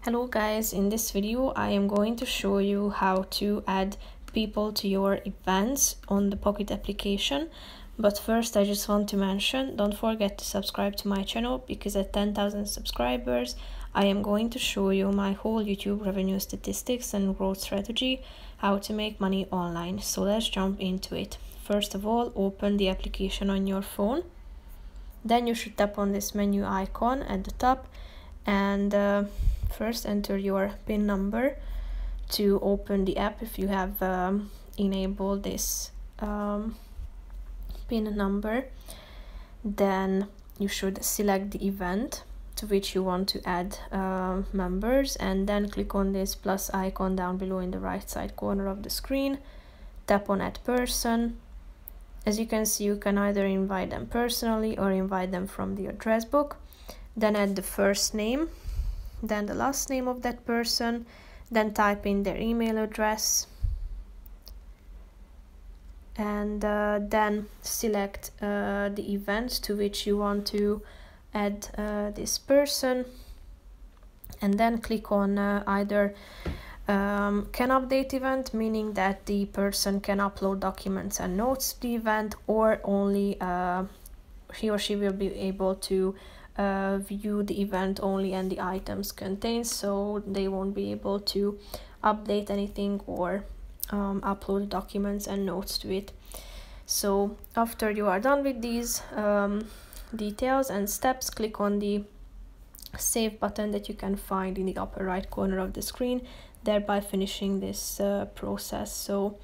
Hello guys, in this video I am going to show you how to add people to your events on the Pockit application. But first I just want to mention, don't forget to subscribe to my channel, because at 10,000 subscribers I am going to show you my whole YouTube revenue statistics and growth strategy, how to make money online. So let's jump into it. First of all, open the application on your phone. Then you should tap on this menu icon at the top and first enter your PIN number to open the app if you have enabled this PIN number. Then you should select the event to which you want to add members, and then click on this plus icon down below in the right side corner of the screen. Tap on add person. As you can see, you can either invite them personally or invite them from the address book. Then add the first name, then the last name of that person, then type in their email address, and then select the event to which you want to add this person, and then click on either can update event, meaning that the person can upload documents and notes to the event, or only he or she will be able to view the event only and the items contained, so they won't be able to update anything or upload documents and notes to it. So after you are done with these details and steps, click on the save button that you can find in the upper right corner of the screen, thereby finishing this process. So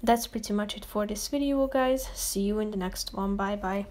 that's pretty much it for this video, guys. See you in the next one. Bye bye.